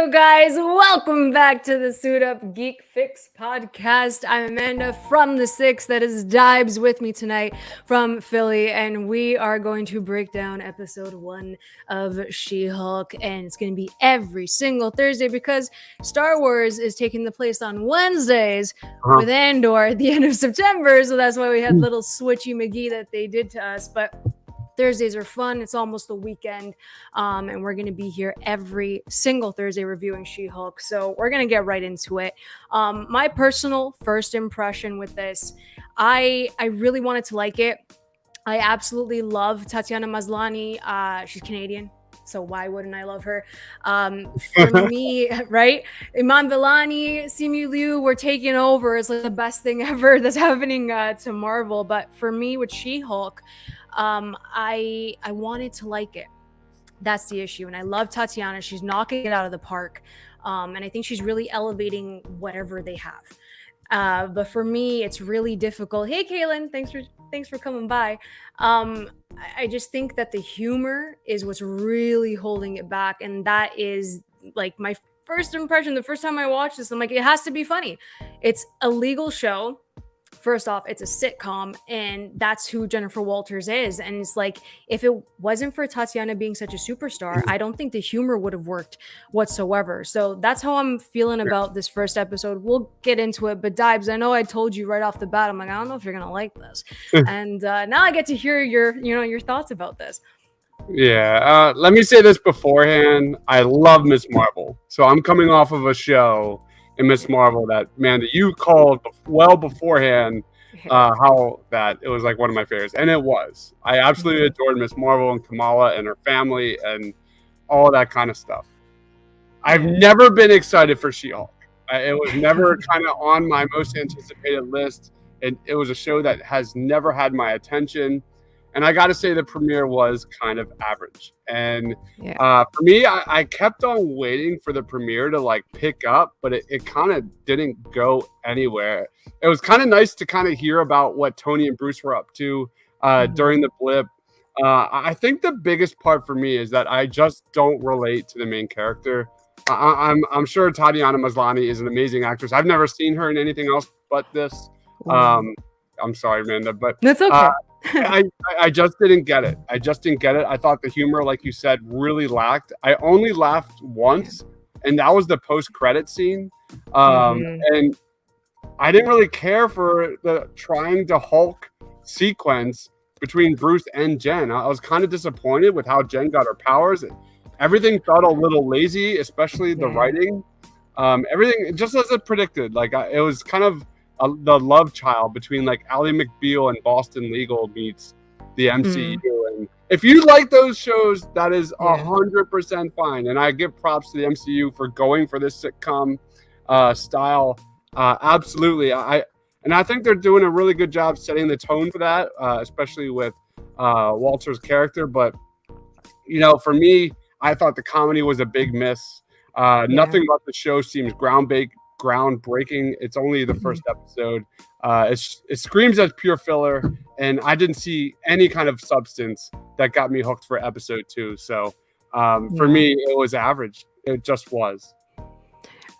go, guys. Welcome back to the Suit Up Geek Fix podcast. I'm Amanda from the Six. That is Dibes with me tonight from Philly, and we are going to break down episode 1 of She-Hulk, and it's going to be every single Thursday because Star Wars is taking the place on Wednesdays with Andor at the end of September, so that's why we had little switchy McGee that they did to us, but Thursdays are fun. It's almost the weekend, and we're going to be here every single Thursday reviewing She-Hulk. So we're going to get right into it. My personal first impression with this, I really wanted to like it. I absolutely love Tatiana Maslany. She's Canadian, so why wouldn't I love her? For me, right? Iman Vellani, Simu Liu, we're taking over. It's like the best thing ever that's happening to Marvel. But for me, with She-Hulk, I wanted to like it. That's the issue. And I love Tatiana. She's knocking it out of the park. And I think she's really elevating whatever they have. But for me, it's really difficult. Hey, Kaylin, thanks for coming by. I just think that the humor is what's really holding it back. And that is like my first impression. The first time I watched this, I'm like, it has to be funny. It's a legal show. First off, it's a sitcom, and that's who Jennifer Walters is. And it's like, if it wasn't for Tatiana being such a superstar, I don't think the humor would have worked whatsoever. So that's how I'm feeling about this first episode. We'll get into it, but Dibes, I know I told you right off the bat, I'm like, I don't know if you're gonna like this. And now I get to hear your thoughts about this. Yeah, let me say this beforehand. I love Miss Marvel. So I'm coming off of a show in Miss Marvel that you called well beforehand how that it was like one of my favorites, and it was. I absolutely adored Miss Marvel and Kamala and her family and all that kind of stuff. I've never been excited for She-Hulk. It was never kind of on my most anticipated list, and it was a show that has never had my attention. And I got to say the premiere was kind of average. And for me, I kept on waiting for the premiere to like pick up, but it kind of didn't go anywhere. It was kind of nice to kind of hear about what Tony and Bruce were up to during the blip. I think the biggest part for me is that I just don't relate to the main character. I'm sure Tatiana Maslany is an amazing actress. I've never seen her in anything else but this. I'm sorry, Amanda, but that's okay. I just didn't get it. I thought the humor, like you said, really lacked. I only laughed once, and that was the post-credit scene. And I didn't really care for the trying to Hulk sequence between Bruce and Jen. I was kind of disappointed with how Jen got her powers. Everything felt a little lazy, especially the writing. Everything just as it predicted. Like it was kind of the love child between like Ally McBeal and Boston Legal meets the MCU. And if you like those shows, that is 100% fine. And I give props to the MCU for going for this sitcom style. Absolutely. I think they're doing a really good job setting the tone for that, especially with Walter's character. But, for me, I thought the comedy was a big miss. Nothing about the show seems groundbreaking. It's only the first episode. It screams as pure filler, and I didn't see any kind of substance that got me hooked for episode 2. So for me, it was average. It just was.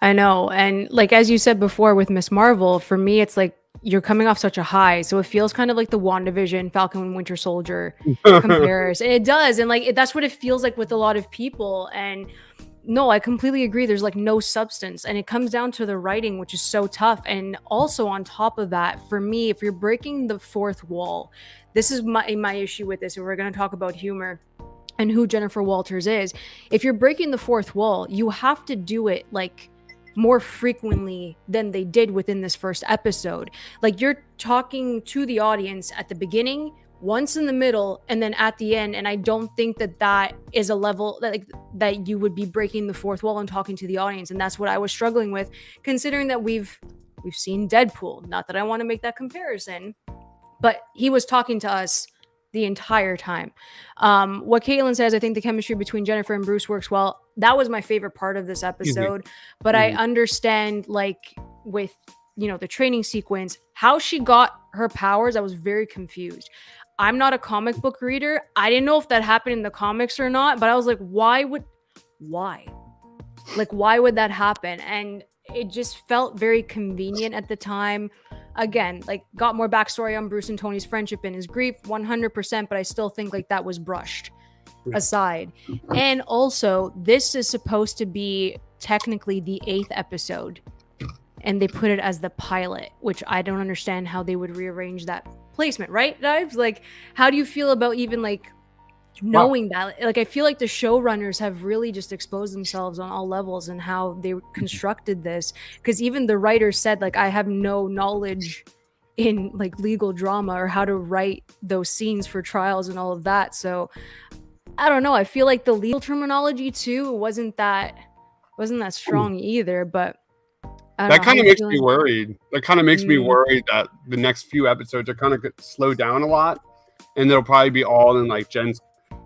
I know. And like, as you said before with Miss Marvel, for me, it's like you're coming off such a high. So it feels kind of like the WandaVision, Falcon and Winter Soldier comparison. It does. And like, that's what it feels like with a lot of people. And no, I completely agree. There's like no substance, and it comes down to the writing, which is so tough. And also on top of that, for me, if you're breaking the fourth wall, this is my issue with this. And we're going to talk about humor and who Jennifer Walters is. If you're breaking the fourth wall, you have to do it like more frequently than they did within this first episode. Like you're talking to the audience at the beginning, once in the middle, and then at the end. And I don't think that is a level that you would be breaking the fourth wall and talking to the audience. And that's what I was struggling with, considering that we've seen Deadpool. Not that I want to make that comparison, but he was talking to us the entire time. What Caitlin says, I think the chemistry between Jennifer and Bruce works well. That was my favorite part of this episode. But I understand, like, with the training sequence, how she got her powers, I was very confused. I'm not a comic book reader. I didn't know if that happened in the comics or not, but I was like, why? Like, why would that happen? And it just felt very convenient at the time. Again, like, got more backstory on Bruce and Tony's friendship and his grief, 100%, but I still think like that was brushed aside. And also, this is supposed to be technically the 8th episode, and they put it as the pilot, which I don't understand how they would rearrange that placement, right, Dives? Like, how do you feel about even like knowing that? Like, I feel like the showrunners have really just exposed themselves on all levels and how they constructed this, because even the writers said, like, I have no knowledge in like legal drama or how to write those scenes for trials and all of that. So I don't know, I feel like the legal terminology too wasn't that strong either, but that kind of makes me worried. That kind of makes me worried that the next few episodes are kind of slow down a lot, and they'll probably be all in like Jen's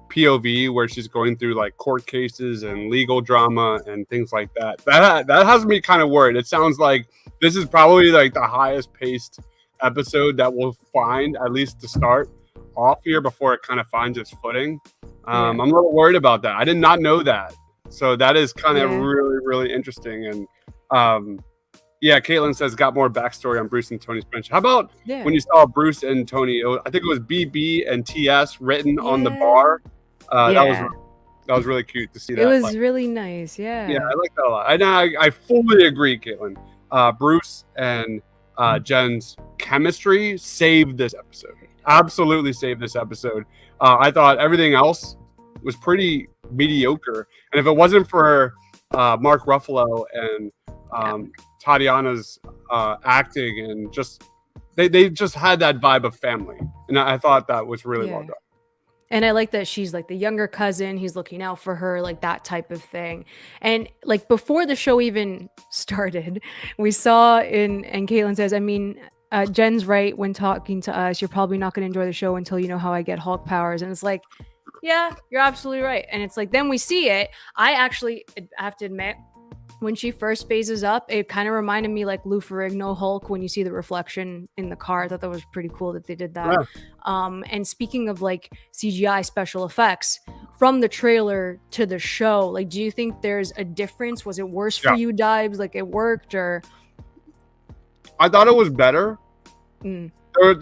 POV, where she's going through like court cases and legal drama and things like that. That has me kind of worried. It sounds like this is probably like the highest paced episode that we'll find, at least to start off here, before it kind of finds its footing. I'm a little worried about that. I did not know that, so that is kind of really interesting. And Caitlin says got more backstory on Bruce and Tony's friendship. How about when you saw Bruce and Tony? I think it was BB and TS written on the bar. That was really cute to see that. It was really nice. Yeah, I like that a lot. I fully agree, Caitlin. Bruce and Jen's chemistry saved this episode. Absolutely saved this episode. I thought everything else was pretty mediocre, and if it wasn't for Mark Ruffalo and Tatiana's acting, and just they just had that vibe of family, and I thought that was really well done. And I like that she's like the younger cousin, he's looking out for her, like that type of thing. And like before the show even started, we saw and Caitlin says, I mean, Jen's right when talking to us, you're probably not going to enjoy the show until you know how I get Hulk powers. And it's like, yeah, you're absolutely right. And it's like, then we see it. I actually have to admit, when she first phases up, it kind of reminded me like Lou Ferrigno Hulk when you see the reflection in the car. I thought that was pretty cool that they did that. And speaking of like CGI special effects, from the trailer to the show, like, do you think there's a difference? Was it worse for you, Dibes? Like, it worked, or? I thought it was better. There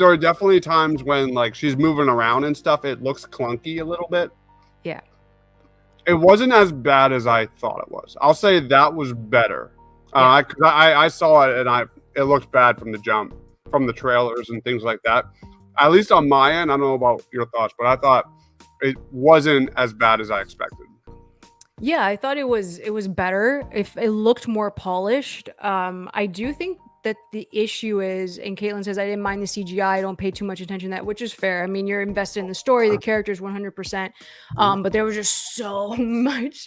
are definitely times when like she's moving around and stuff, it looks clunky a little bit. Yeah. It wasn't as bad as I thought it was. I'll say that was better. I saw it and it looked bad from the jump, from the trailers and things like that. At least on my end, I don't know about your thoughts, but I thought it wasn't as bad as I expected. Yeah, I thought it was better. If it looked more polished. I do think that the issue is, and Caitlin says, I didn't mind the CGI. I don't pay too much attention to that, which is fair. I mean, you're invested in the story, the characters 100%. But there was just so much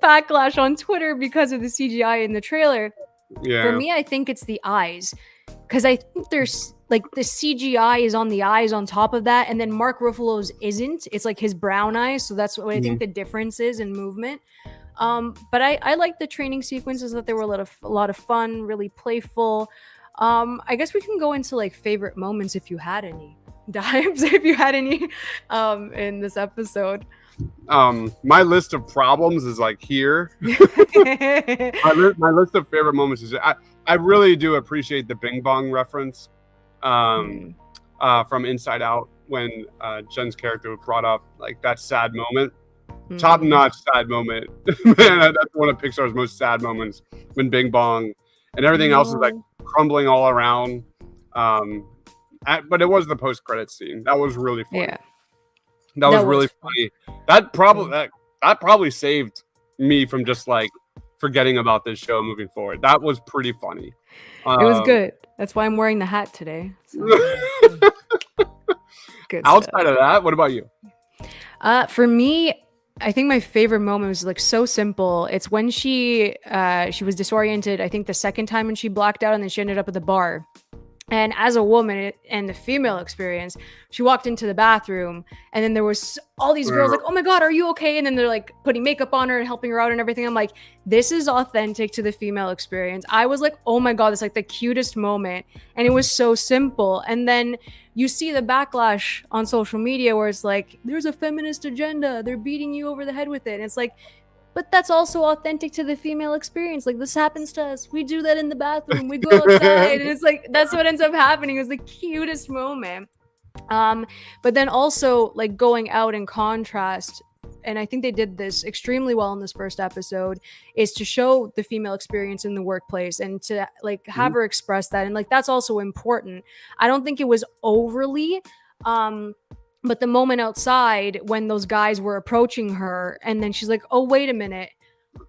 backlash on Twitter because of the CGI in the trailer. Yeah. For me, I think it's the eyes. Because I think there's like the CGI is on the eyes on top of that. And then Mark Ruffalo's isn't. It's like his brown eyes. So that's what I think the difference is in movement. But I like the training sequences, that they were a lot of fun, really playful. I guess we can go into like favorite moments if you had any. Dives, if you had any in this episode. My list of problems is like here. my list of favorite moments is I really do appreciate the Bing Bong reference from Inside Out, when Jen's character brought up like that sad moment. Top-notch sad moment. Man, that's one of Pixar's most sad moments, when Bing Bong and everything else is like crumbling all around. But it was the post-credit scene. That was really funny. Yeah. That was really funny. That probably saved me from just like forgetting about this show moving forward. That was pretty funny. It was good. That's why I'm wearing the hat today. So, good Outside of that, what about you? For me, I think my favorite moment was like so simple. It's when she was disoriented, I think the second time when she blacked out, and then she ended up at the bar. And as a woman and the female experience, she walked into the bathroom, and then there was all these girls like, oh my God, are you okay? And then they're like putting makeup on her and helping her out and everything. I'm like, this is authentic to the female experience. I was like, oh my God, it's like the cutest moment. And it was so simple. And then you see the backlash on social media where it's like, there's a feminist agenda. They're beating you over the head with it. And it's like, but that's also authentic to the female experience. Like, this happens to us. We do that in the bathroom. We go outside. And it's like, that's what ends up happening. It was the cutest moment. But then also, like, going out in contrast, and I think they did this extremely well in this first episode, is to show the female experience in the workplace and to like have her express that. And like, that's also important. I don't think it was overly, but the moment outside when those guys were approaching her and then she's like, oh, wait a minute,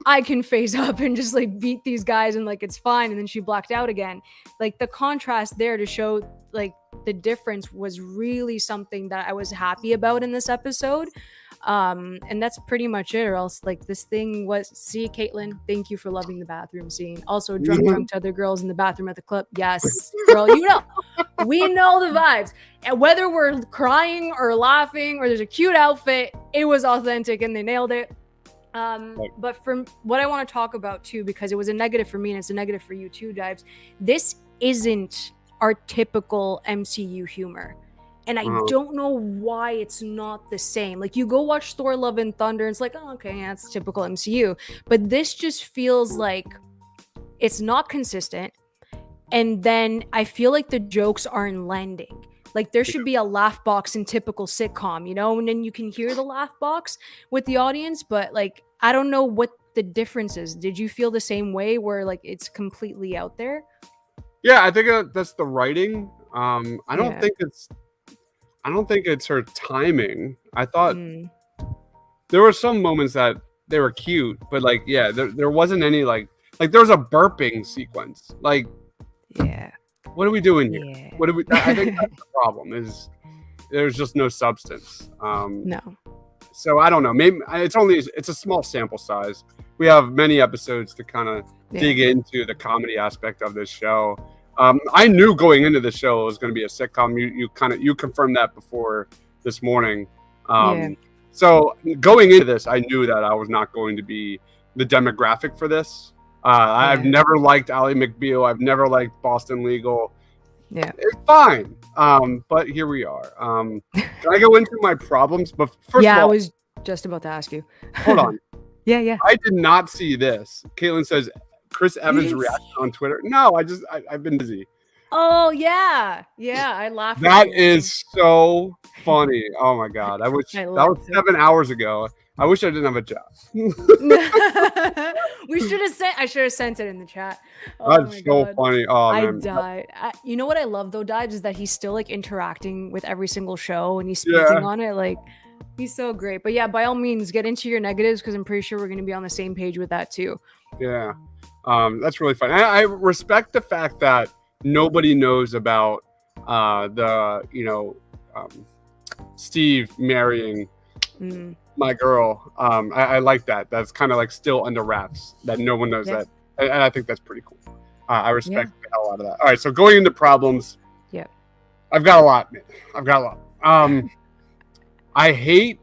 I can phase up and just like beat these guys and like it's fine, and then she blacked out again. Like, the contrast there to show like the difference was really something that I was happy about in this episode. And that's pretty much it, or else like this thing was, see, Caitlin, thank you for loving the bathroom scene. Also, drunk to other girls in the bathroom at the club. Yes, girl, you know, we know the vibes. And whether we're crying or laughing or there's a cute outfit, it was authentic and they nailed it. But from what I want to talk about too, because it was a negative for me and it's a negative for you too, Dives, this isn't our typical MCU humor. And I don't know why it's not the same. Like, you go watch Thor Love and Thunder and it's like, oh, okay, yeah, it's typical MCU. But this just feels like it's not consistent. And then I feel like the jokes aren't landing. Like, there should be a laugh box in typical sitcom, you know, and then you can hear the laugh box with the audience. But like, I don't know what the difference is. Did you feel the same way where like it's completely out there? Yeah, I think that's the writing. I don't think it's her timing. I thought there were some moments that they were cute, but like, yeah, there wasn't any like there was a burping sequence. Like, yeah, what are we doing here? Yeah. What do we? I think that's the problem. Is there's just no substance. No. So I don't know. Maybe it's a small sample size. We have many episodes to kind of dig into the comedy aspect of this show. I knew going into the show it was going to be a sitcom. You confirmed that before this morning. So going into this, I knew that I was not going to be the demographic for this. I've never liked Ally McBeal. I've never liked Boston Legal. Yeah, it's fine. But here we are. Can I go into my problems? But first of all, I was just about to ask you. Hold on. Yeah. I did not see this. Caitlin says Chris Evans' reaction on Twitter. No, I've been busy. Oh yeah, I laughed. That is so funny. Oh my god! I wish that was 7 hours ago. I wish I didn't have a job. I should have sent it in the chat. That's so funny. Oh, I died. You know what I love though, Dives, is that he's still like interacting with every single show and he's speaking on it. Like, he's so great. But yeah, by all means, get into your negatives because I'm pretty sure we're going to be on the same page with that too. Yeah, that's really fun. I respect the fact that nobody knows about Steve marrying my girl. I like that. That's kind of like still under wraps that no one knows that, and I think that's pretty cool. I respect the hell out of that. All right, so going into problems. Yeah, I've got a lot. I hate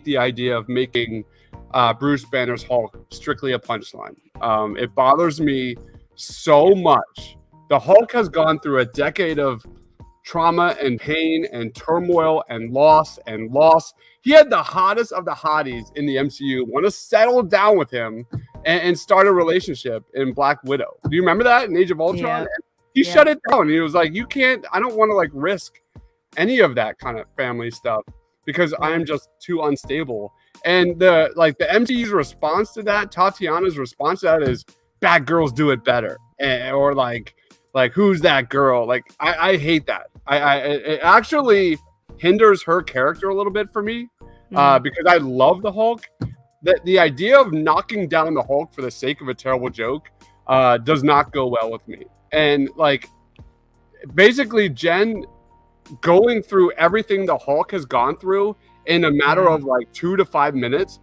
the idea of making Bruce Banner's Hulk strictly a punchline. It bothers me so much. The Hulk has gone through a decade of trauma and pain and turmoil and loss. He had the hottest of the hotties in the MCU want to settle down with him and start a relationship in Black Widow. Do you remember that in Age of Ultron? Yeah. He shut it down. He was like, you can't, I don't want to like risk any of that kind of family stuff because I'm just too unstable. And the MCU's response to that, Tatiana's response to that is bad girls do it better. Or like who's that girl? Like, I hate that. It actually hinders her character a little bit for me because I love the Hulk. The idea of knocking down the Hulk for the sake of a terrible joke does not go well with me. And like, basically Jen going through everything the Hulk has gone through in a matter of like 2 to 5 minutes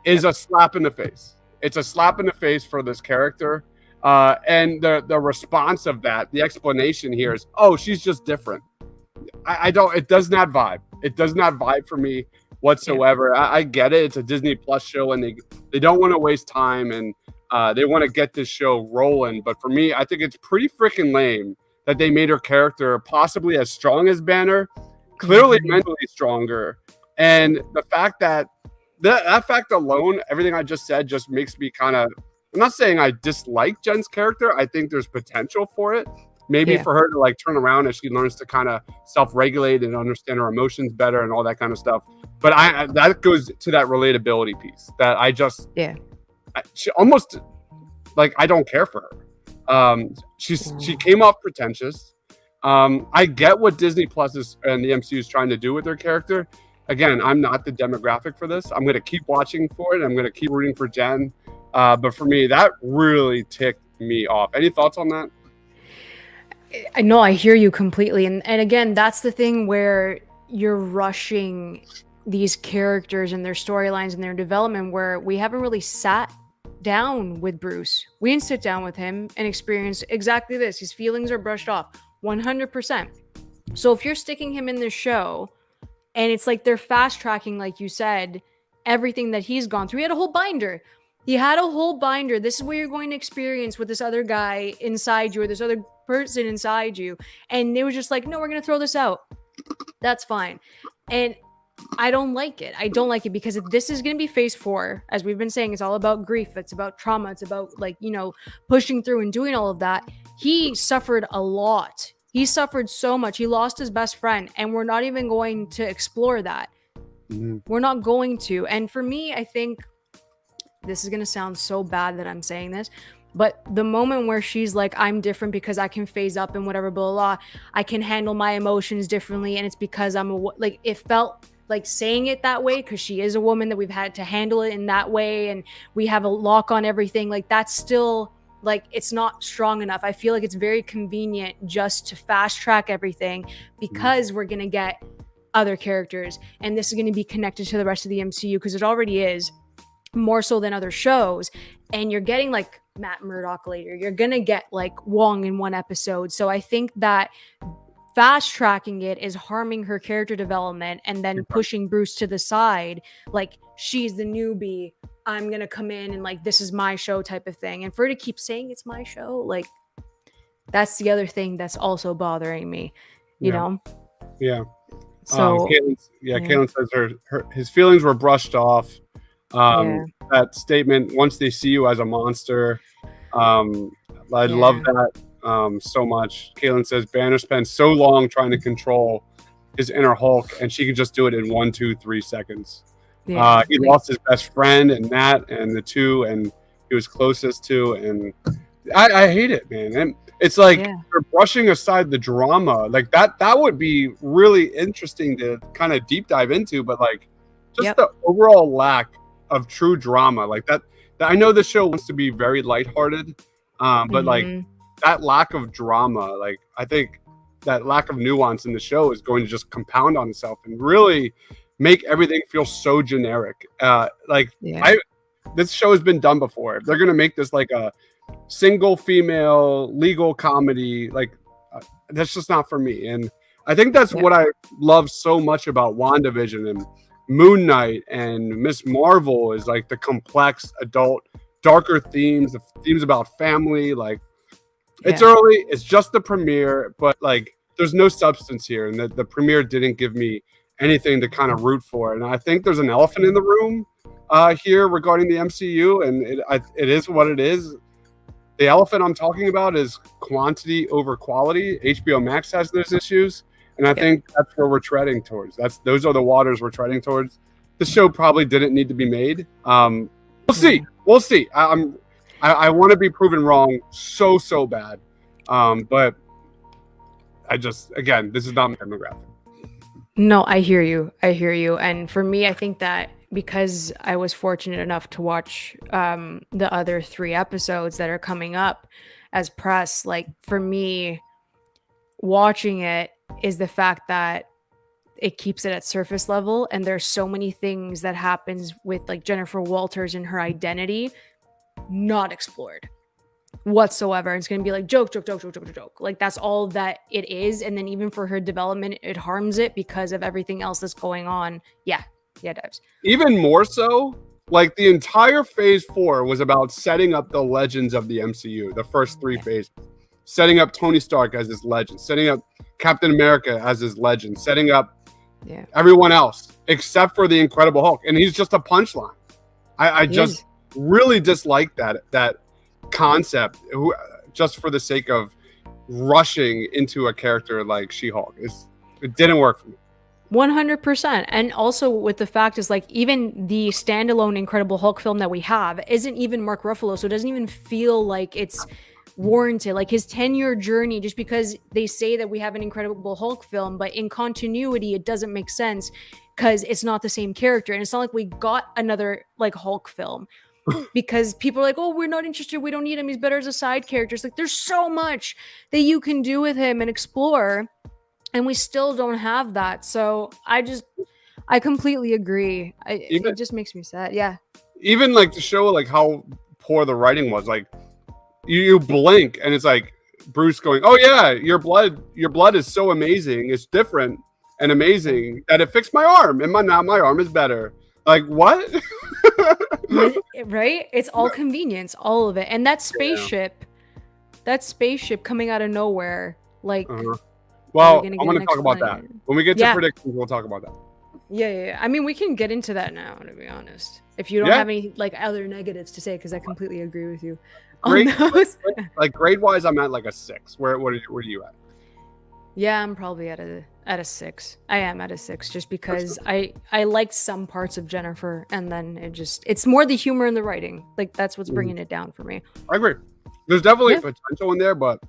is a slap in the face. It's a slap in the face for this character. And the response of that, the explanation here is, oh, she's just different. It does not vibe. It does not vibe for me whatsoever. I get it. It's a Disney Plus show and they don't want to waste time and they want to get this show rolling. But for me, I think it's pretty freaking lame that they made her character possibly as strong as Banner, clearly mentally stronger. And the fact that that fact alone, everything I just said just makes me kind of, I'm not saying I dislike Jen's character. I think there's potential for it. Maybe for her to like turn around as she learns to kind of self-regulate and understand her emotions better and all that kind of stuff. But that goes to that relatability piece that I just, she almost like, I don't care for her. She came off pretentious. I get what Disney Plus is and the MCU is trying to do with their character. Again, I'm not the demographic for this. I'm going to keep watching for it. I'm going to keep rooting for Jen. But for me, that really ticked me off. Any thoughts on that? I know, I hear you completely. And again, that's the thing where you're rushing these characters and their storylines and their development, where we haven't really sat down with Bruce. We didn't sit down with him and experience exactly this. His feelings are brushed off 100%. So if you're sticking him in this show and it's like they're fast tracking, like you said, everything that he's gone through, he had a whole binder. This is what you're going to experience with this other guy inside you, or this other person inside you. And they were just like, no, we're going to throw this out. That's fine. And I don't like it. Because if this is going to be phase 4, as we've been saying, it's all about grief. It's about trauma. It's about like, pushing through and doing all of that. He suffered a lot. He suffered so much. He lost his best friend, and we're not even going to explore that. We're not going to. And for me, I think this is going to sound so bad that I'm saying this, but the moment where she's like, I'm different because I can phase up and whatever, blah, blah, blah, I can handle my emotions differently. And it's because it felt like saying it that way because she is a woman, that we've had to handle it in that way. And we have a lock on everything. Like, that's still like, it's not strong enough. I feel like it's very convenient just to fast track everything because we're going to get other characters. And this is going to be connected to the rest of the MCU because it already is, more so than other shows. And you're getting like Matt Murdock later. You're going to get like Wong in one episode. So I think that fast tracking it is harming her character development and then pushing Bruce to the side. Like, she's the newbie. I'm going to come in and like, this is my show type of thing. And for her to keep saying it's my show, like, that's the other thing that's also bothering me, you know? Yeah. So, Caitlin says his feelings were brushed off. That statement, once they see you as a monster, I love that so much. Caitlin says Banner spends so long trying to control his inner Hulk, and she can just do it in 1, 2, 3 seconds. He lost his best friend and Nat, and the two and he was closest to, and I hate it, man. And it's like they're brushing aside the drama. Like that would be really interesting to kind of deep dive into, but like just the overall lack of true drama, like that I know the show wants to be very lighthearted, but like that lack of drama, like I think that lack of nuance in the show is going to just compound on itself and really make everything feel so generic. This show has been done before. If they're going to make this like a single female legal comedy, like that's just not for me. And I think that's what I love so much about WandaVision and Moon Knight and Miss Marvel is like the complex adult, darker themes, the themes about family. Like it's early, it's just the premiere, but like there's no substance here, and the premiere didn't give me anything to kind of root for. And I think there's an elephant in the room here regarding the MCU, and it is what it is. The elephant I'm talking about is quantity over quality. HBO Max has those issues. And I think that's where we're treading towards. Those are the waters we're treading towards. The show probably didn't need to be made. We'll see. I want to be proven wrong so bad. But again, this is not my demographic. No, I hear you. And for me, I think that because I was fortunate enough to watch the other 3 episodes that are coming up as press, like for me, watching it is the fact that it keeps it at surface level, and there's so many things that happens with like Jennifer Walters and her identity not explored whatsoever. It's going to be like joke. Like that's all that it is. And then even for her development, it harms it because of everything else that's going on. Yeah, Debs. Even more so, like the entire phase 4 was about setting up the legends of the MCU, the first 3 phases. Setting up Tony Stark as his legend, setting up Captain America as his legend, setting up everyone else. except for the Incredible Hulk, and he's just a punchline. I just really dislike that concept, just for the sake of rushing into a character like She-Hulk. It didn't work for me. 100%. And also with the fact is like even the standalone Incredible Hulk film that we have isn't even Mark Ruffalo, so it doesn't even feel like it's warranted. Like his 10-year journey, just because they say that we have an Incredible Hulk film, but in continuity it doesn't make sense because it's not the same character. And it's not like we got another like Hulk film because people are like, oh, we're not interested, we don't need him, he's better as a side character. It's like there's so much that you can do with him and explore, and we still don't have that. So I completely agree. It just makes me sad. Yeah. Even like to show like how poor the writing was, like you blink and it's like Bruce going, oh yeah, your blood is so amazing, it's different and amazing that it fixed my arm, and now my arm is better. Like what? Right? It's all convenience, all of it. And that spaceship coming out of nowhere, like well, I'm going to talk about that. When we get to predictions, we'll talk about that. Yeah. I mean, we can get into that now, to be honest. If you don't have any like other negatives to say, because I completely agree with you on those. Like grade-wise, I'm at like a 6. Where are you at? Yeah, I'm probably at a 6. I am at a 6 just because I liked some parts of Jennifer, and then it's more the humor and the writing. Like that's what's bringing it down for me. I agree. There's definitely potential in there, but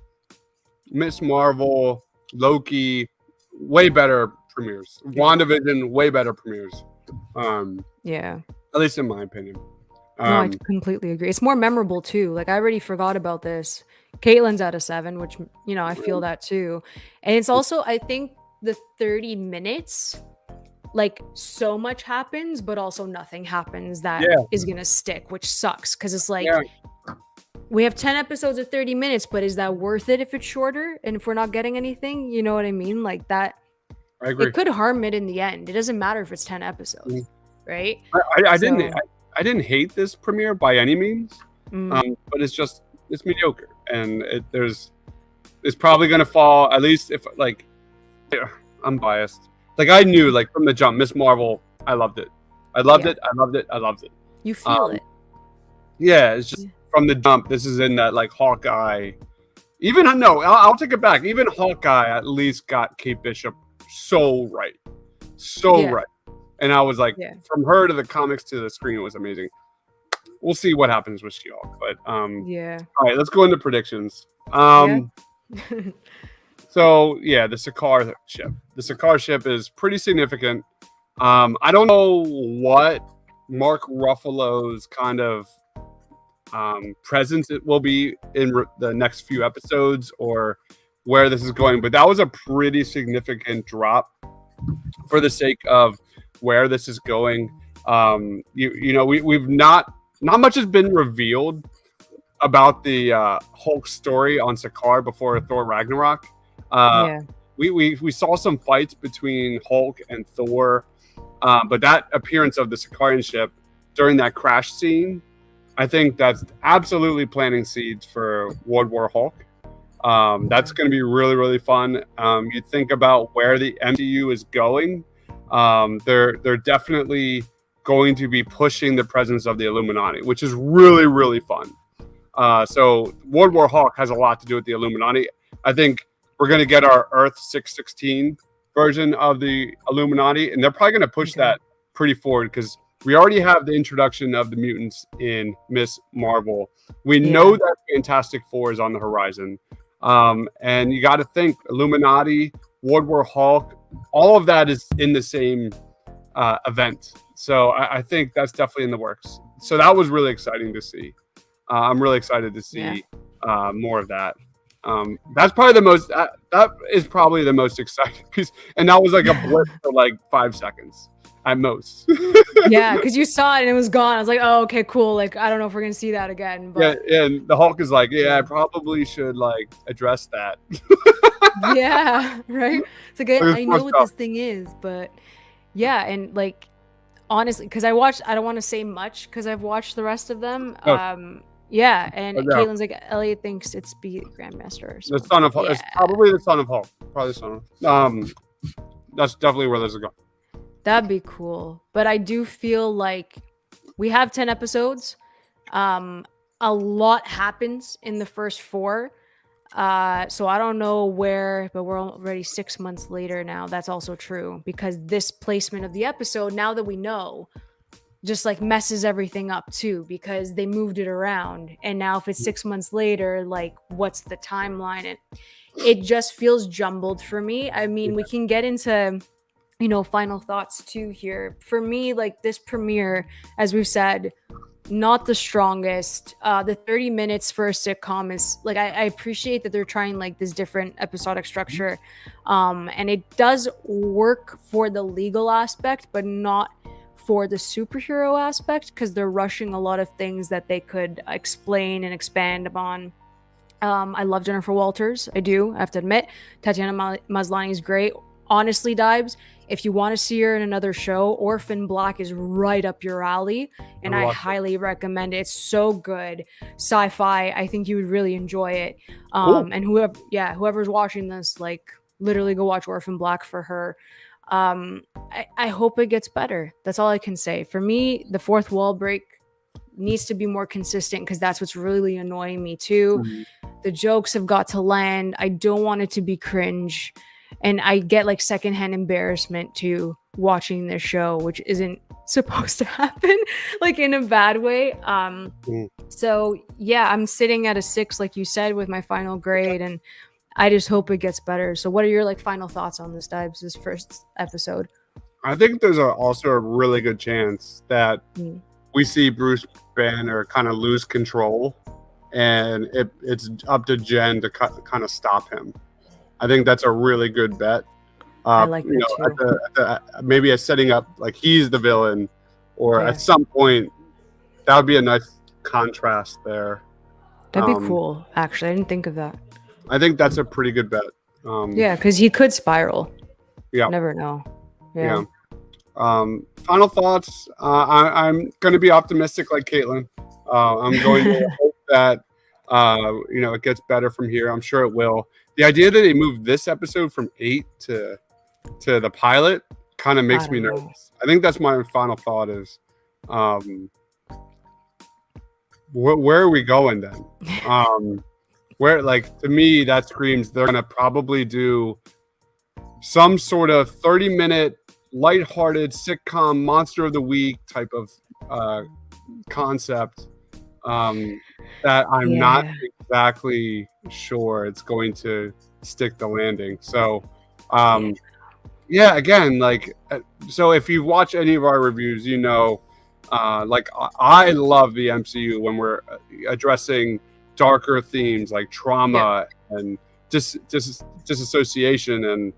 Miss Marvel, Loki, way better premieres. WandaVision, way better premieres. At least in my opinion. No, I completely agree. It's more memorable too. Like I already forgot about this. Caitlin's at a 7, which I feel that too. And it's also, I think, the 30 minutes, like so much happens, but also nothing happens that is gonna stick, which sucks because it's like we have 10 episodes of 30 minutes, but is that worth it if it's shorter and if we're not getting anything? You know what I mean? Like that. I agree. It could harm it in the end. It doesn't matter if it's 10 episodes, right? I didn't hate this premiere by any means, but it's mediocre, and it's probably gonna fall, at least if like I'm biased. Like I knew like from the jump, Miss Marvel, I loved it. I loved it. You feel it. Yeah, it's just from the jump. This is in that like Hawkeye. Even I'll take it back. Even Hawkeye at least got Kate Bishop so right. Right. And I was like, from her to the comics to the screen, it was amazing. We'll see what happens with She-Hulk, but all right, let's go into predictions. So the Sakaar ship. The Sakaar ship is pretty significant. I don't know what Mark Ruffalo's kind of presence it will be in the next few episodes or where this is going, but that was a pretty significant drop for the sake of where this is going. We've not much has been revealed about the Hulk story on Sakaar before Thor Ragnarok. We saw some fights between Hulk and Thor, but that appearance of the Sakaarian ship during that crash scene, I think that's absolutely planting seeds for World War Hulk. That's going to be really, really fun. You think about where the MCU is going. They're definitely going to be pushing the presence of the Illuminati, which is really, really fun. So World War Hulk has a lot to do with the Illuminati. I think we're going to get our Earth 616 version of the Illuminati, and they're probably going to push that pretty forward because we already have the introduction of the mutants in Miss Marvel. We know that Fantastic Four is on the horizon. And you got to think Illuminati, World War Hulk, all of that is in the same event. So I think that's definitely in the works. So that was really exciting to see. I'm really excited to see more of that. That's probably that is probably the most exciting piece. And that was like a blip for like 5 seconds at most. Because you saw it and it was gone. I was like, oh, okay, cool. Like, I don't know if we're going to see that again. But... Yeah, and the Hulk is like, I probably should like address that. Right? It's like, I know what this thing is, but and like, honestly, because I don't want to say much because I've watched the rest of them. And Caitlin's like, Elliot thinks it's Beat Grandmaster. The son of Hulk. It's probably the son of Hulk. Probably the son of that's definitely where this is going. That'd be cool. But I do feel like we have 10 episodes. A lot happens in the first 4. So I don't know where, but we're already 6 months later now. That's also true because this placement of the episode, now that we know, just like messes everything up too, because they moved it around. And now if it's 6 months later, like what's the timeline? And it just feels jumbled for me. I mean, we can get into, final thoughts too here. For me, like this premiere, as we've said, not the strongest. The 30 minutes for a sitcom is like, I appreciate that they're trying like this different episodic structure. And it does work for the legal aspect, but not for the superhero aspect, because they're rushing a lot of things that they could explain and expand upon. I love Jennifer Walters. I do, I have to admit. Tatiana Maslany is great. Honestly, Dibes, if you want to see her in another show, Orphan Black is right up your alley, and I highly recommend it. It's so good. Sci-fi. I think you would really enjoy it. Cool. And whoever's watching this, like, literally go watch Orphan Black for her. I hope it gets better. That's all I can say. For me, the fourth wall break needs to be more consistent, because that's what's really annoying me too. The jokes have got to land. I don't want it to be cringe. And I get like secondhand embarrassment too watching this show, which isn't supposed to happen, like in a bad way. So yeah, I'm sitting at a 6, like you said, with my final grade, and I just hope it gets better. So what are your like final thoughts on this, Dibes, this first episode? I think there's also a really good chance that we see Bruce Banner kind of lose control, and it's up to Jen to kind of stop him. I think that's a really good bet. I like that too. Maybe a setting up like he's the villain, or at some point that would be a nice contrast there. That'd be cool. Actually, I didn't think of that. I think that's a pretty good bet. Yeah, because he could spiral. Yeah, never know. Yeah. Final thoughts. I'm going to be optimistic like Caitlin. I'm going to hope that it gets better from here. I'm sure it will. The idea that they moved this episode from 8 to the pilot kind of makes me nervous. I think that's my final thought is, where are we going then? Where, like, to me, that screams they're going to probably do some sort of 30-minute lighthearted sitcom monster of the week type of concept that I'm not exactly sure it's going to stick the landing. So again, like, so if you watch any of our reviews, like I love the MCU when we're addressing darker themes like trauma and disassociation and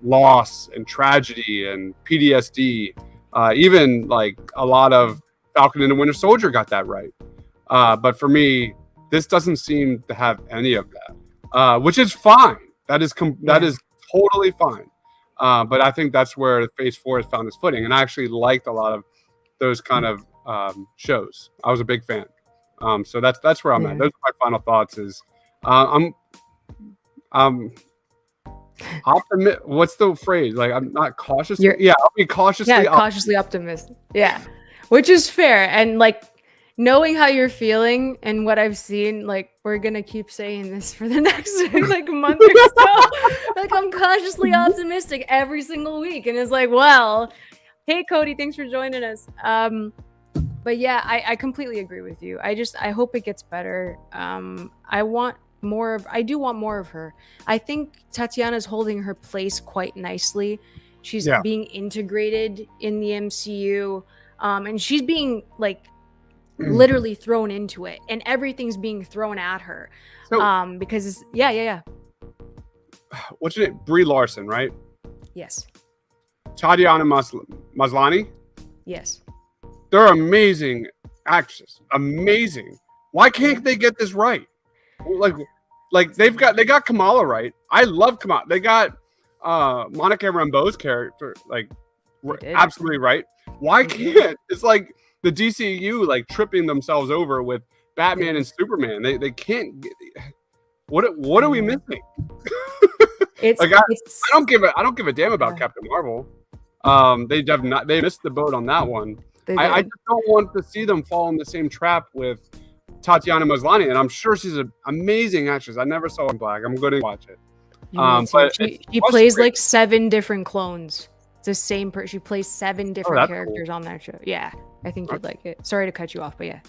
loss and tragedy and PTSD. Even like a lot of Falcon and the Winter Soldier got that right. But for me, this doesn't seem to have any of that, which is fine. That is totally fine. But I think that's where Phase 4 has found its footing. And I actually liked a lot of those kind of shows. I was a big fan. So that's where I'm at. Those are my final thoughts. Is I'm optimistic. What's the phrase? Like, I'm not cautiously. I'll be cautiously. Cautiously optimistic. Yeah, which is fair. And like, knowing how you're feeling and what I've seen, like, we're gonna keep saying this for the next like month or so. Like, I'm cautiously optimistic every single week, and it's like, well, hey Cody, thanks for joining us. But yeah, I completely agree with you. I hope it gets better. I want more of her. I think Tatiana's holding her place quite nicely. She's being integrated in the MCU, and she's being like literally thrown into it, and everything's being thrown at her. So, because what's your name? Brie Larson, right? Yes. Tatiana Maslany? Yes. They're amazing actresses. Amazing. Why can't they get this right? Like they got Kamala right. I love Kamala. They got Monica Rambeau's character absolutely right. Why can't? It's like the DCU like tripping themselves over with Batman and Superman. They can't get, what are we missing? I don't give a damn about Captain Marvel. They missed the boat on that one. They I did. just don't want to see them fall in the same trap with Tatiana Maslany, and I'm sure she's an amazing actress. I never saw her in Black. I'm going to watch it. You need to. But She plays like 7 different clones. It's the same person. She plays 7 different characters on that show. Yeah, I think you'd like it. Sorry to cut you off, but yeah.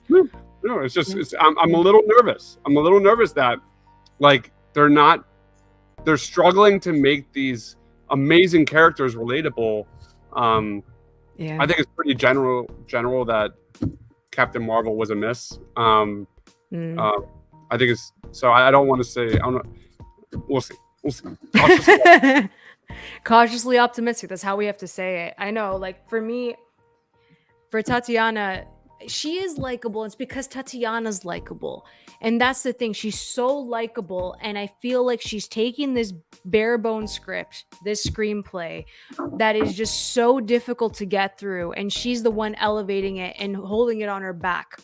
No, it's just I'm a little nervous. I'm a little nervous that like they're struggling to make these amazing characters relatable. Yeah. I think it's pretty general that Captain Marvel was a miss. I think it's so. I don't want to say. I don't know. We'll see. Cautiously optimistic. That's how we have to say it. I know. Like for me, for Tatiana, she is likable. It's because Tatiana's likable. And that's the thing. She's so likable. And I feel like she's taking this bare bone script, this screenplay that is just so difficult to get through. And she's the one elevating it and holding it on her back.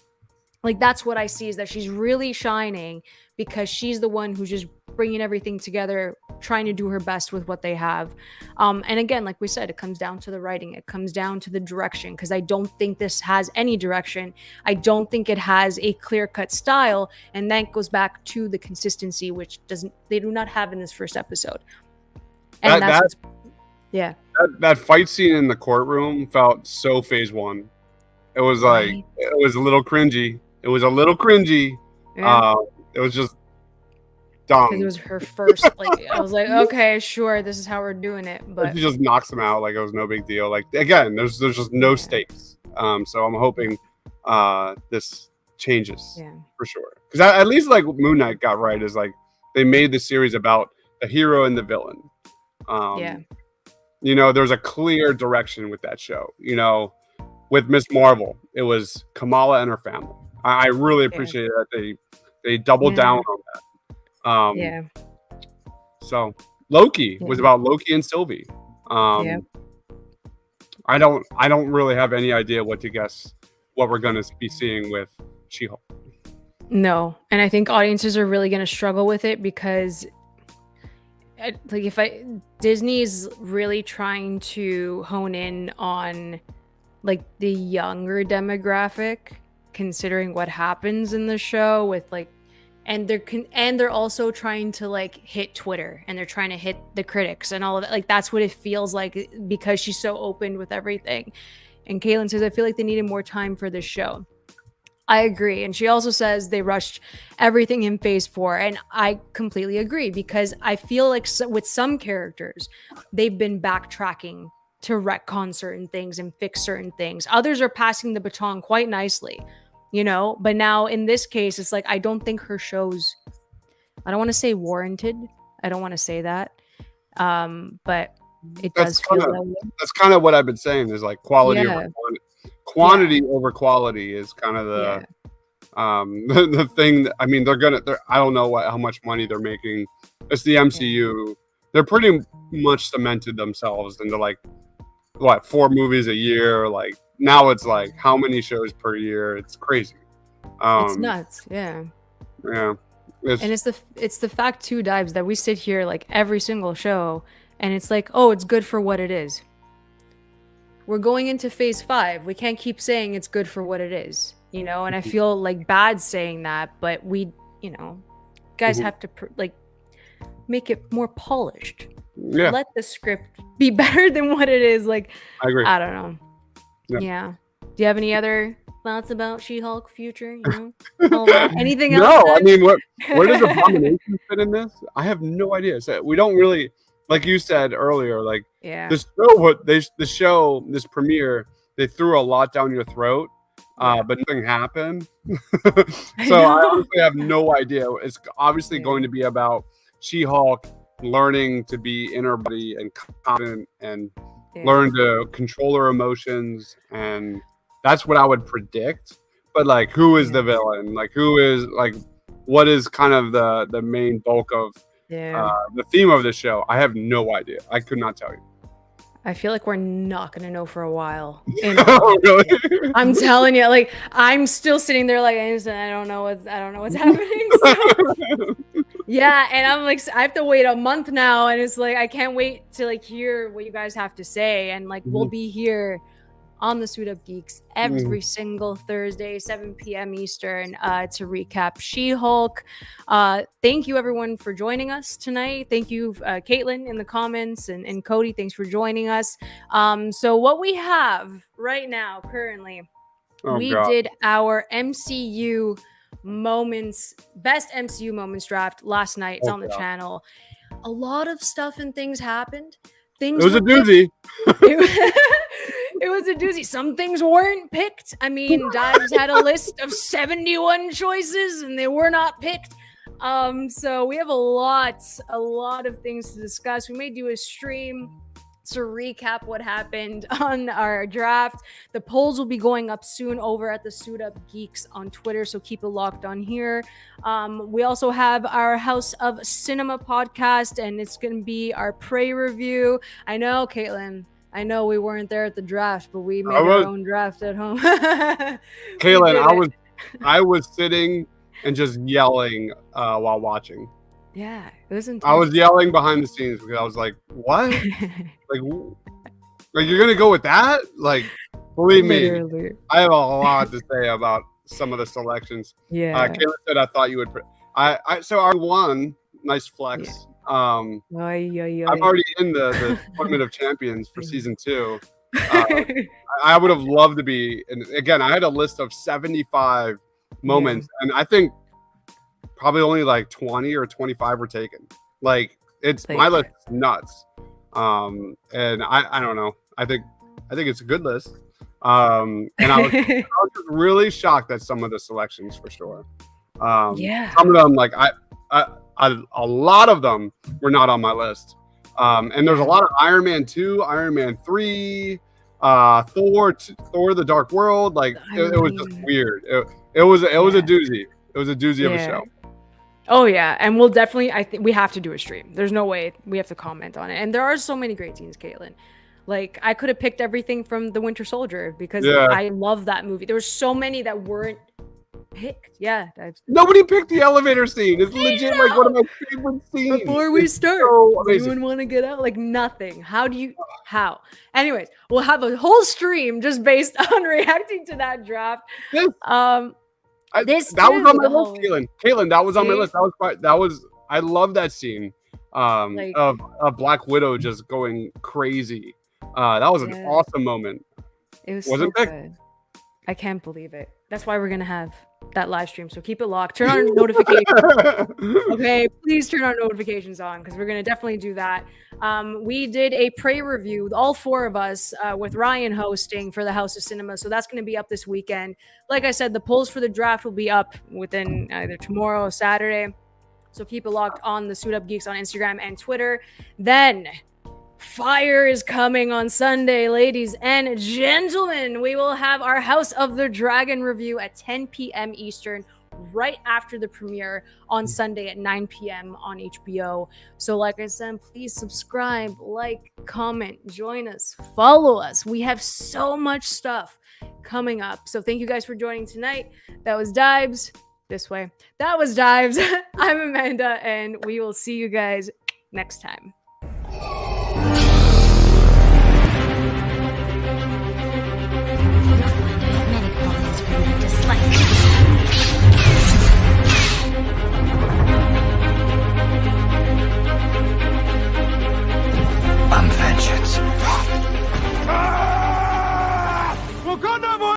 Like that's what I see, is that she's really shining because she's the one who's just bringing everything together, trying to do her best with what they have. And again, like we said, it comes down to the writing. It comes down to the direction, because I don't think this has any direction. I don't think it has a clear-cut style. And that goes back to the consistency, which they do not have in this first episode. And that fight scene in the courtroom felt so Phase 1. It was like, it was a little cringy. It was just dumb. Because it was her first, like, I was like, okay, sure, this is how we're doing it. But she just knocks him out like it was no big deal. Like, again, there's just no stakes. So I'm hoping this changes for sure. Because at least like Moon Knight got right, is like they made the series about the hero and the villain. You know, there's a clear direction with that show. You know, with Miss Marvel, it was Kamala and her family. I really appreciate that they doubled down on that. So Loki was about Loki and Sylvie. I don't really have any idea what to guess what we're going to be seeing with She-Hulk. No, and I think audiences are really going to struggle with it because, like, Disney's really trying to hone in on like the younger demographic, considering what happens in the show with like, and they're also trying to like hit Twitter, and they're trying to hit the critics and all of that. Like that's what it feels like, because she's so open with everything. And Caitlin says, I feel like they needed more time for this show. I agree. And she also says they rushed everything in Phase 4. And I completely agree, because I feel like with some characters, they've been backtracking to retcon certain things and fix certain things. Others are passing the baton quite nicely, you know? But now in this case, it's like, I don't think her show's, I don't want to say warranted. I don't want to say that. But it does feel that way. That's kind of what I've been saying, is like quality over quantity over quality is kind of the the thing that, I mean, I don't know how much money they're making. It's the MCU. They're pretty much cemented themselves into like 4 movies a year. Like now it's like how many shows per year? It's crazy. It's nuts. Yeah. And it's the fact too, Dibes, that we sit here like every single show and it's like, oh, it's good for what it is. We're going into Phase 5. We can't keep saying it's good for what it is, you know? And I feel like bad saying that, but we, you know, guys have to like make it more polished. Let the script be better than what it is. Like, I agree. I don't know. Yeah. Do you have any other thoughts about She-Hulk future? You know, anything else? No, I mean, where does Abomination fit in this? I have no idea. So we don't really, like you said earlier, like this premiere, they threw a lot down your throat, but nothing happened. So I honestly have no idea. It's obviously going to be about She-Hulk learning to be in her body and confident and learn to control her emotions, and that's what I would predict. But like, who is the villain? Like, what is kind of the main bulk of the theme of the show? I have no idea. I could not tell you. I feel like we're not gonna know for a while. Oh, really? I'm telling you, like I'm still sitting there like I don't know what's happening. So yeah, and I'm like I have to wait a month now, and it's like I can't wait to like hear what you guys have to say, and like we'll be here on the Suit Up Geeks every single Thursday, 7 p.m. Eastern, to recap She-Hulk. Thank you everyone for joining us tonight. Thank you, Caitlin in the comments, and Cody, thanks for joining us. So what we have right now, currently, we did our MCU moments, best MCU moments draft last night. It's on the channel. A lot of stuff and things happened. It was a doozy. It was a doozy. Some things weren't picked. I mean, Dives had a list of 71 choices and they were not picked. So we have a lot of things to discuss. We may do a stream to recap what happened on our draft. The polls will be going up soon over at the Suit Up Geeks on Twitter, so keep it locked on here. We also have our House of Cinema podcast, and it's going to be our Prey review. I know, Caitlin, I know we weren't there at the draft, but we made our own draft at home. Caitlin, I was sitting and just yelling while watching. Yeah, it was intense. I was yelling behind the scenes because I was like, "What? like you're gonna go with that? Like, believe me, I have a lot to say about some of the selections." Yeah. Caitlin said, "I thought you would." So I won. Nice flex. Yeah. I'm already in the Tournament of Champions for season 2. I would have loved to be. And again, I had a list of 75 moments, and I think probably only like 20 or 25 were taken. Like my list is nuts. And I don't know. I think it's a good list. And I was just really shocked at some of the selections for sure. Some of them, like a lot of them were not on my list. And there's a lot of Iron Man 2, Iron Man 3, Thor, the Dark World. Like it was just weird. It was a doozy. It was a doozy of a show. Oh yeah, and we'll definitely. I think we have to do a stream. There's no way we have to comment on it. And there are so many great scenes, Caitlin. Like I could have picked everything from The Winter Soldier because I love that movie. There were so many that weren't picked. Yeah, nobody picked the elevator scene. It's legit like one of my favorite scenes. Before we start, so does anyone want to get out? Like nothing. How? Anyways, we'll have a whole stream just based on reacting to that draft. That was on my list, Caitlin. That was on my list. I love that scene of Black Widow just going crazy. That was an awesome moment. It was so good. I can't believe it. That's why we're gonna have that live stream. So keep it locked. Turn on notifications. Okay, please turn our notifications on because we're gonna definitely do that. We did a Prey review, all 4 of us, with Ryan hosting for the House of Cinema. So that's gonna be up this weekend. Like I said, the polls for the draft will be up within either tomorrow or Saturday. So keep it locked on the Suit Up Geeks on Instagram and Twitter. Then fire is coming on Sunday, ladies and gentlemen. We will have our House of the Dragon review at 10 p.m. Eastern, right after the premiere on Sunday at 9 p.m. on HBO. So like I said, please subscribe, like, comment, join us, follow us. We have so much stuff coming up. So thank you guys for joining tonight. That was Dives. This way. That was Dives. I'm Amanda, and we will see you guys next time.